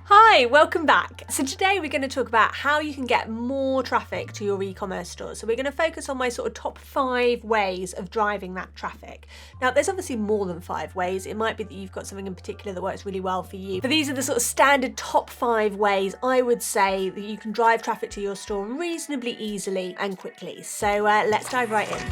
Hi, welcome back. So today we're going to talk about how you can get more traffic to your e-commerce store. So we're going to focus on my sort of top 5 ways of driving that traffic. Now there's obviously more than 5 ways. It might be that you've got something in particular that works really well for you. But these are the sort of standard top 5 ways I would say that you can drive traffic to your store reasonably easily and quickly. So let's dive right in.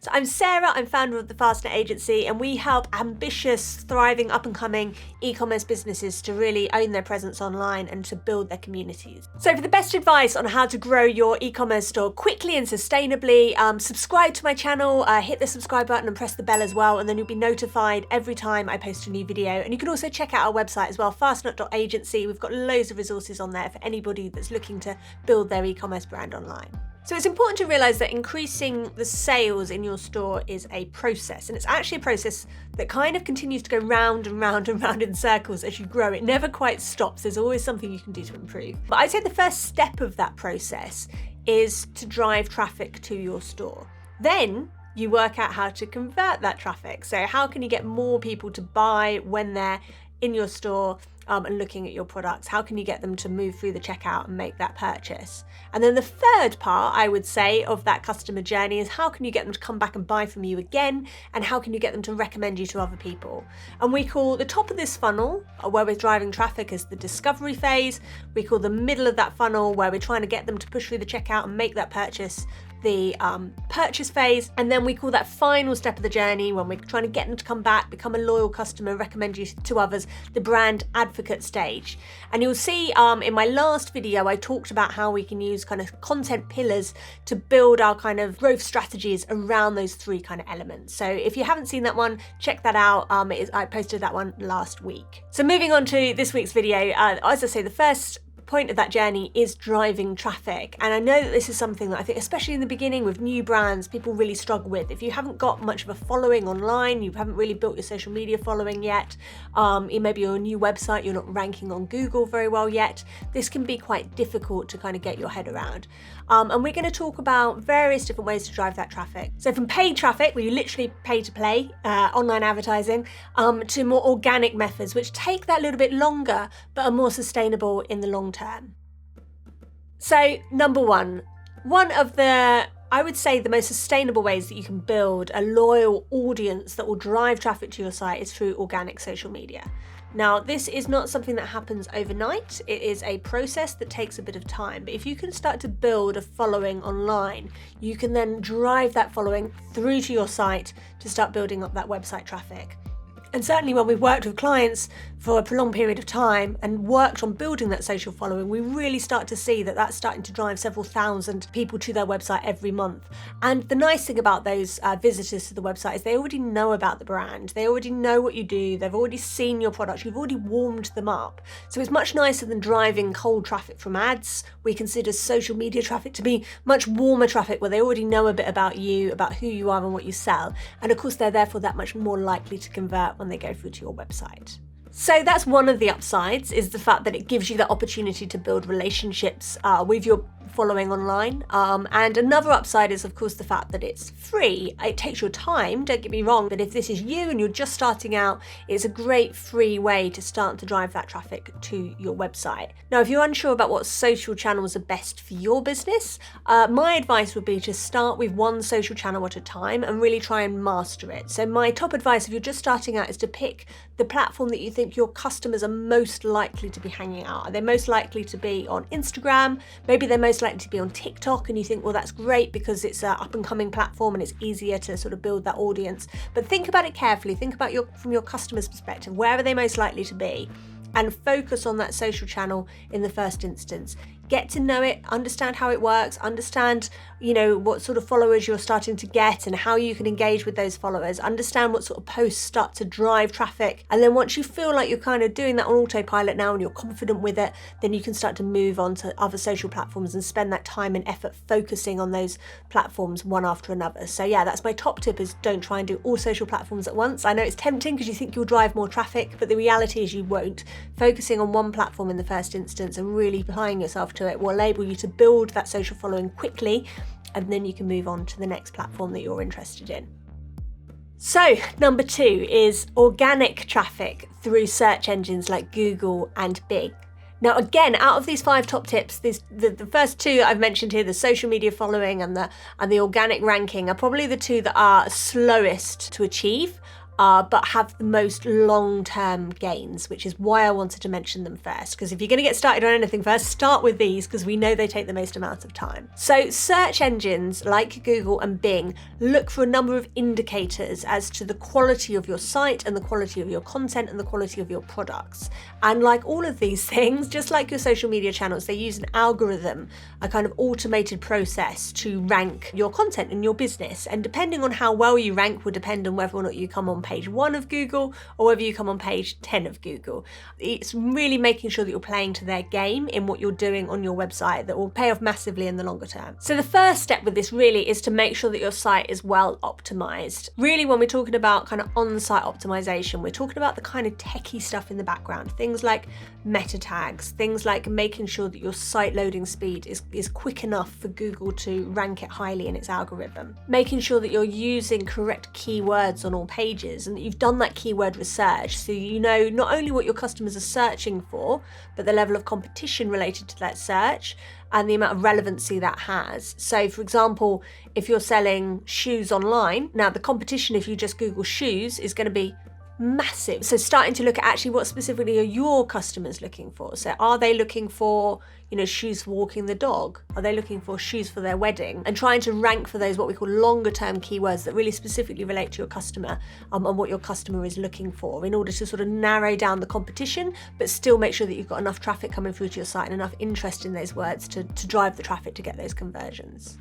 So I'm Sarah, I'm founder of the Fastnet agency, and we help ambitious, thriving, up-and-coming e-commerce businesses to really own their presence online and to build their communities. So for the best advice on how to grow your e-commerce store quickly and sustainably, subscribe to my channel, hit the subscribe button and press the bell as well, and then you'll be notified every time I post a new video. And you can also check out our website as well, fastnet.agency. We've got loads of resources on there for anybody that's looking to build their e-commerce brand online. So it's important to realise that increasing the sales in your store is a process, and it's actually a process that kind of continues to go round and round and round in circles as you grow. It never quite stops. There's always something you can do to improve. But I'd say the first step of that process is to drive traffic to your store. Then you work out how to convert that traffic. So how can you get more people to buy when they're in your store and looking at your products? How can you get them to move through the checkout and make that purchase? And then the third part, I would say, of that customer journey is how can you get them to come back and buy from you again, and how can you get them to recommend you to other people? And we call the top of this funnel, where we're driving traffic, as the discovery phase. We call the middle of that funnel, where we're trying to get them to push through the checkout and make that purchase, the purchase phase. And then we call that final step of the journey, when we're trying to get them to come back, become a loyal customer, recommend you to others, the brand advocate stage. And you'll see in my last video I talked about how we can use kind of content pillars to build our kind of growth strategies around those 3 kind of elements. So if you haven't seen that one, check that out. I posted that one last week. So moving on to this week's video, as I say, the first point of that journey is driving traffic. And I know that this is something that I think, especially in the beginning with new brands, people really struggle with. If you haven't got much of a following online, you haven't really built your social media following yet, maybe you're a new website, you're not ranking on Google very well yet, this can be quite difficult to kind of get your head around. And we're going to talk about various different ways to drive that traffic. So from paid traffic, where you literally pay to play, online advertising, to more organic methods, which take that little bit longer, but are more sustainable in the long term. So number one of the, I would say, the most sustainable ways that you can build a loyal audience that will drive traffic to your site is through organic social media. Now, this is not something that happens overnight. It is a process that takes a bit of time. But if you can start to build a following online, you can then drive that following through to your site to start building up that website traffic. And certainly when we've worked with clients for a prolonged period of time and worked on building that social following, we really start to see that that's starting to drive several thousand people to their website every month. And the nice thing about those visitors to the website is they already know about the brand. They already know what you do. They've already seen your product. You've already warmed them up. So it's much nicer than driving cold traffic from ads. We consider social media traffic to be much warmer traffic, where they already know a bit about you, about who you are and what you sell. And of course, they're therefore that much more likely to convert when they go through to your website. So that's one of the upsides, is the fact that it gives you the opportunity to build relationships with your following online. And another upside is, of course, the fact that it's free. It takes your time, don't get me wrong, but if this is you and you're just starting out, it's a great free way to start to drive that traffic to your website. Now, if you're unsure about what social channels are best for your business, my advice would be to start with one social channel at a time and really try and master it. So my top advice, if you're just starting out, is to pick the platform that you think your customers are most likely to be hanging out. Are they most likely to be on Instagram? Maybe they're most likely to be on TikTok, and you think, well, that's great because it's an up and coming platform and it's easier to sort of build that audience. But think about it carefully. Think about from your customer's perspective. Where are they most likely to be? And focus on that social channel in the first instance. Get to know it, understand how it works, understand, what sort of followers you're starting to get and how you can engage with those followers, understand what sort of posts start to drive traffic. And then once you feel like you're kind of doing that on autopilot now and you're confident with it, then you can start to move on to other social platforms and spend that time and effort focusing on those platforms one after another. So yeah, that's my top tip, is don't try and do all social platforms at once. I know it's tempting because you think you'll drive more traffic, but the reality is you won't. Focusing on one platform in the first instance and really applying yourself to to it will enable you to build that social following quickly, and then you can move on to the next platform that you're interested in. So number 2 is organic traffic through search engines like Google and Bing. Now, again, out of these 5 top tips, the first 2 I've mentioned here, the social media following and the organic ranking, are probably the 2 that are slowest to achieve, but have the most long-term gains, which is why I wanted to mention them first. Because if you're going to get started on anything first, start with these, because we know they take the most amount of time. So search engines like Google and Bing look for a number of indicators as to the quality of your site and the quality of your content and the quality of your products. And like all of these things, just like your social media channels, they use an algorithm, a kind of automated process to rank your content in your business. And depending on how well you rank will depend on whether or not you come on page 1 of Google or whether you come on page 10 of Google. It's really making sure that you're playing to their game in what you're doing on your website that will pay off massively in the longer term. So the first step with this really is to make sure that your site is well optimized. Really, when we're talking about kind of on-site optimization, we're talking about the kind of techie stuff in the background, things like meta tags, things like making sure that your site loading speed is quick enough for Google to rank it highly in its algorithm, making sure that you're using correct keywords on all pages and that you've done that keyword research so you know not only what your customers are searching for, but the level of competition related to that search and the amount of relevancy that has. So for example, if you're selling shoes online, now the competition if you just Google shoes is going to be massive. So starting to look at actually what specifically are your customers looking for. So are they looking for, shoes for walking the dog? Are they looking for shoes for their wedding? And trying to rank for those what we call longer term keywords that really specifically relate to your customer and what your customer is looking for in order to sort of narrow down the competition, but still make sure that you've got enough traffic coming through to your site and enough interest in those words to drive the traffic to get those conversions.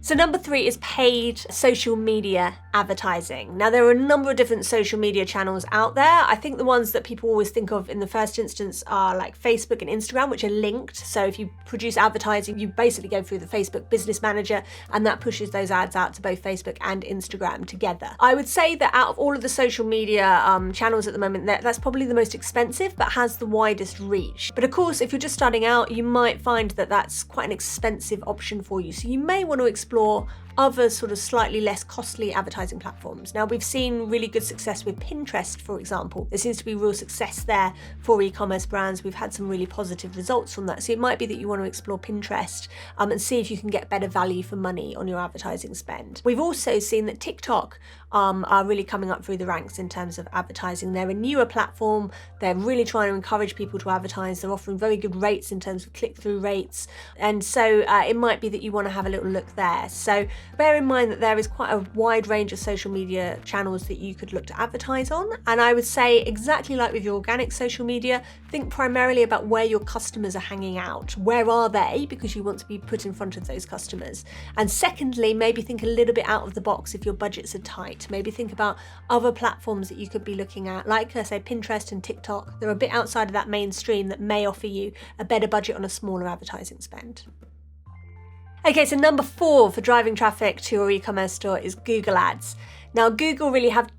So number 3 is paid social media advertising. Now, there are a number of different social media channels out there. I think the ones that people always think of in the first instance are like Facebook and Instagram, which are linked. So if you produce advertising, you basically go through the Facebook Business Manager and that pushes those ads out to both Facebook and Instagram together. I would say that out of all of the social media channels at the moment, that's probably the most expensive, but has the widest reach. But of course, if you're just starting out, you might find that that's quite an expensive option for you. So you may want to explore other sort of slightly less costly advertising platforms. Now, we've seen really good success with Pinterest, for example. There seems to be real success there for e-commerce brands. We've had some really positive results from that. So it might be that you want to explore Pinterest and see if you can get better value for money on your advertising spend. We've also seen that TikTok are really coming up through the ranks in terms of advertising. They're a newer platform. They're really trying to encourage people to advertise. They're offering very good rates in terms of click-through rates. And so it might be that you want to have a little look there. So bear in mind that there is quite a wide range of social media channels that you could look to advertise on. And I would say, exactly like with your organic social media, think primarily about where your customers are hanging out. Where are they? Because you want to be put in front of those customers. And secondly, maybe think a little bit out of the box if your budgets are tight. Maybe think about other platforms that you could be looking at, like I say, Pinterest and TikTok. They're a bit outside of that mainstream that may offer you a better budget on a smaller advertising spend. Okay, so number 4 for driving traffic to your e-commerce store is Google Ads. Now, Google really have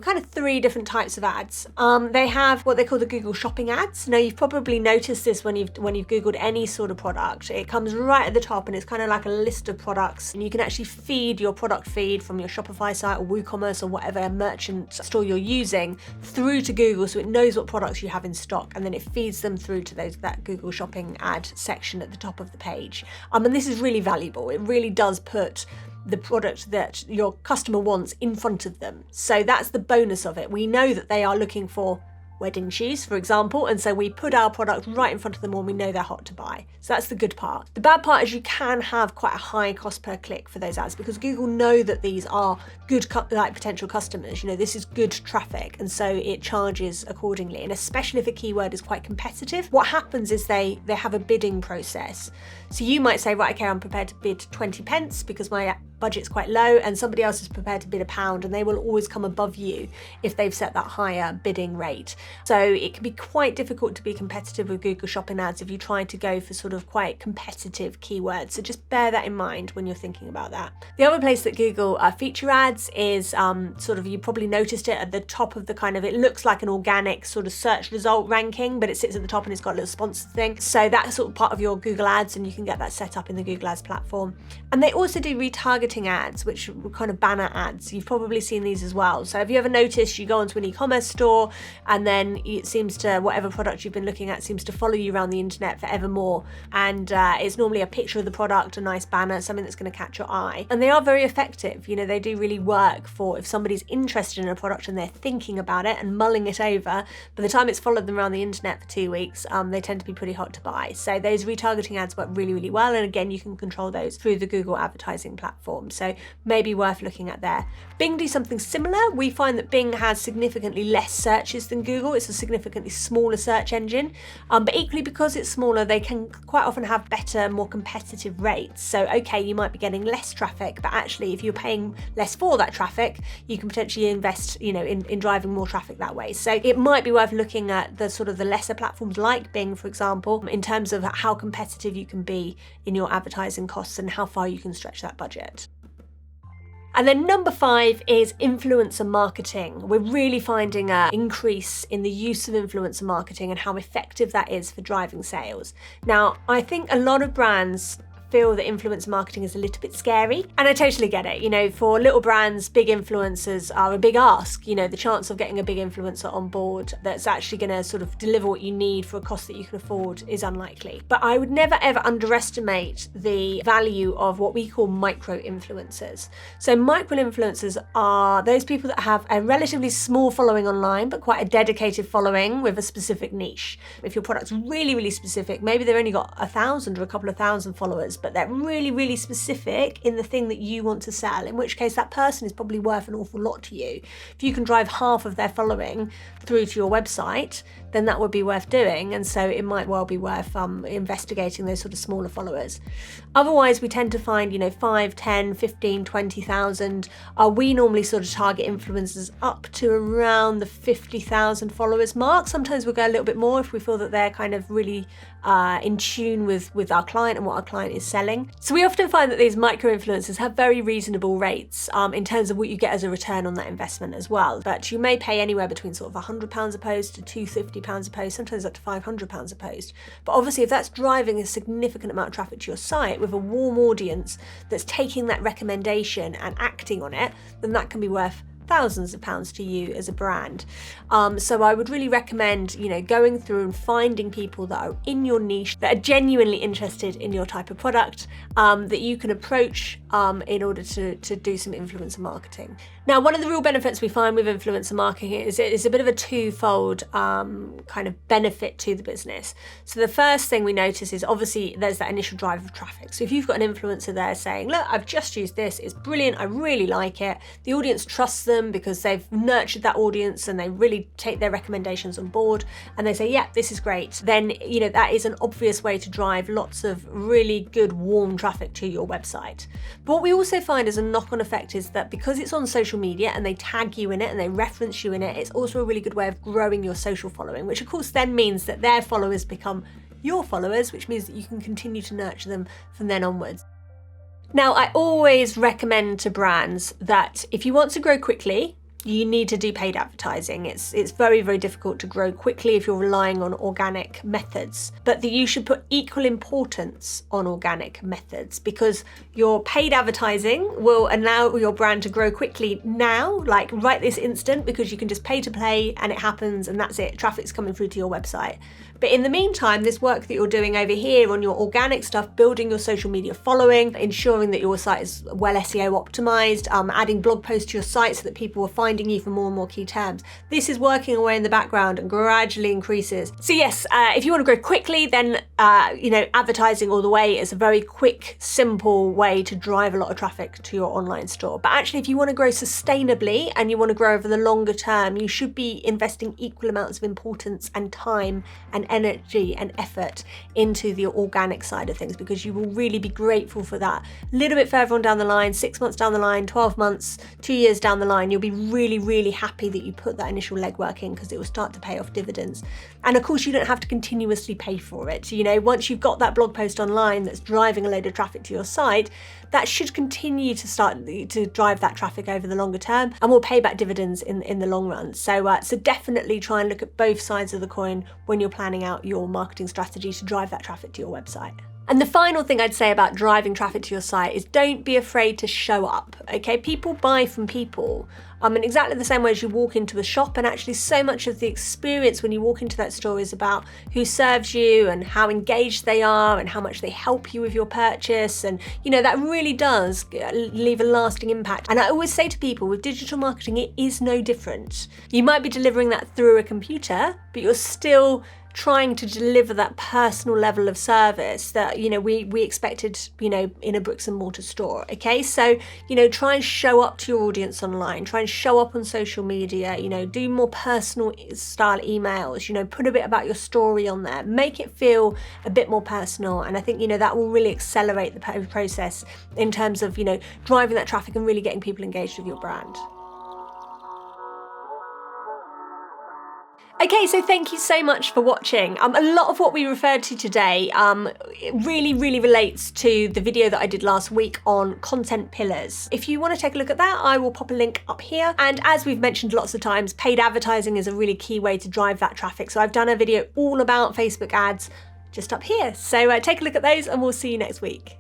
kind of 3 different types of ads. They have what they call the Google Shopping ads. Now, you've probably noticed this when you've Googled any sort of product. It comes right at the top and it's kind of like a list of products, and you can actually feed your product feed from your Shopify site or WooCommerce or whatever merchant store you're using through to Google, so it knows what products you have in stock, and then it feeds them through to that Google Shopping ad section at the top of the page. And this is really valuable. It really does put the product that your customer wants in front of them. So that's the bonus of it. We know that they are looking for wedding shoes, for example, and so we put our product right in front of them when we know they're hot to buy. So that's the good part. The bad part is you can have quite a high cost per click for those ads because Google know that these are good potential customers. This is good traffic, and so it charges accordingly. And especially if a keyword is quite competitive, what happens is they have a bidding process. So you might say, right, okay, I'm prepared to bid 20 pence because my budget's quite low and somebody else is prepared to bid £1, and they will always come above you if they've set that higher bidding rate. So it can be quite difficult to be competitive with Google Shopping ads if you try to go for sort of quite competitive keywords. So just bear that in mind when you're thinking about that. The other place that Google feature ads is sort of, you probably noticed it at the top of the kind of, it looks like an organic sort of search result ranking, but it sits at the top and it's got a little sponsor thing. So that's sort of part of your Google ads, and you can get that set up in the Google Ads platform. And they also do retargeting ads, which are kind of banner ads. You've probably seen these as well. So have you ever noticed you go onto an e-commerce store and then it seems to, whatever product you've been looking at seems to follow you around the internet forevermore, and it's normally a picture of the product, a nice banner, something that's going to catch your eye. And they are very effective. You know, they do really work for if somebody's interested in a product and they're thinking about it and mulling it over. By the time it's followed them around the internet for 2 weeks, they tend to be pretty hot to buy. So those retargeting ads work really, really well. And again, you can control those through the Google advertising platform. So maybe worth looking at there. Bing do something similar. We find that Bing has significantly less searches than Google. It's a significantly smaller search engine, but equally because it's smaller, they can quite often have better, more competitive rates. So okay, you might be getting less traffic, but actually if you're paying less for that traffic, you can potentially invest, you know, in driving more traffic that way. So it might be worth looking at the sort of the lesser platforms like Bing, for example, in terms of how competitive you can be in your advertising costs and how far you can stretch that budget. And then number 5 is influencer marketing. We're really finding an increase in the use of influencer marketing and how effective that is for driving sales. Now, I think a lot of brands feel that influencer marketing is a little bit scary, and I totally get it. You know, for little brands, big influencers are a big ask. You know, the chance of getting a big influencer on board that's actually going to sort of deliver what you need for a cost that you can afford is unlikely. But I would never ever underestimate the value of what we call micro influencers. So micro influencers are those people that have a relatively small following online, but quite a dedicated following with a specific niche. If your product's really, really specific, maybe they've only got 1,000 or a couple of thousand followers, but they're really, really specific in the thing that you want to sell, in which case that person is probably worth an awful lot to you. If you can drive half of their following through to your website, then that would be worth doing, and so it might well be worth investigating those sort of smaller followers. Otherwise, we tend to find, you know, 5, 10, 15, 20,000. We normally sort of target influencers up to around the 50,000 followers mark. Sometimes we'll go a little bit more if we feel that they're kind of really in tune with our client and what our client is selling. So we often find that these micro influencers have very reasonable rates in terms of what you get as a return on that investment as well. But you may pay anywhere between sort of £100 a post to £250 a post, sometimes up to £500 a post. But obviously, if that's driving a significant amount of traffic to your site with a warm audience that's taking that recommendation and acting on it, then that can be worth thousands of pounds to you as a brand. So I would really recommend, you know, going through and finding people that are in your niche, that are genuinely interested in your type of product, that you can approach in order to do some influencer marketing. Now, one of the real benefits we find with influencer marketing is it's a bit of a twofold kind of benefit to the business. So the first thing we notice is obviously there's that initial drive of traffic. So if you've got an influencer there saying, look, I've just used this, it's brilliant, I really like it, the audience trusts them because they've nurtured that audience and they really take their recommendations on board and they say, yeah, this is great, then, you know, that is an obvious way to drive lots of really good warm traffic to your website. But what we also find as a knock-on effect is that because it's on social media and they tag you in it and they reference you in it, it's also a really good way of growing your social following, which of course then means that their followers become your followers, which means that you can continue to nurture them from then onwards. Now, I always recommend to brands that if you want to grow quickly, you need to do paid advertising. It's very, very difficult to grow quickly if you're relying on organic methods, but that you should put equal importance on organic methods, because your paid advertising will allow your brand to grow quickly now, like right this instant, because you can just pay to play and it happens and that's it. Traffic's coming through to your website. But in the meantime, this work that you're doing over here on your organic stuff, building your social media following, ensuring that your site is well SEO optimized, adding blog posts to your site so that people will find finding you for more and more key terms. This is working away in the background and gradually increases. So yes, if you want to grow quickly, then advertising all the way is a very quick, simple way to drive a lot of traffic to your online store. But actually, if you want to grow sustainably and you want to grow over the longer term, you should be investing equal amounts of importance and time and energy and effort into the organic side of things, because you will really be grateful for that. A little bit further on down the line, 6 months down the line, 12 months, 2 years down the line, you'll be really, really happy that you put that initial legwork in, because it will start to pay off dividends. And of course, you don't have to continuously pay for it. Once you've got that blog post online that's driving a load of traffic to your site, that should continue to start to drive that traffic over the longer term and will pay back dividends in the long run. So definitely try and look at both sides of the coin when you're planning out your marketing strategy to drive that traffic to your website. And the final thing I'd say about driving traffic to your site is don't be afraid to show up, okay? People buy from people in exactly the same way as you walk into a shop, and actually so much of the experience when you walk into that store is about who serves you and how engaged they are and how much they help you with your purchase, and that really does leave a lasting impact. And I always say to people, with digital marketing, it is no different. You might be delivering that through a computer, but you're still trying to deliver that personal level of service that we expected in a bricks and mortar store. Okay, so try and show up to your audience online, try and show up on social media, do more personal style emails, put a bit about your story on there, make it feel a bit more personal. And I think that will really accelerate the process in terms of driving that traffic and really getting people engaged with your brand. Okay, so thank you so much for watching. A lot of what we referred to today really relates to the video that I did last week on content pillars. If you want to take a look at that, I will pop a link up here. And as we've mentioned lots of times, paid advertising is a really key way to drive that traffic. So I've done a video all about Facebook ads just up here. So take a look at those and we'll see you next week.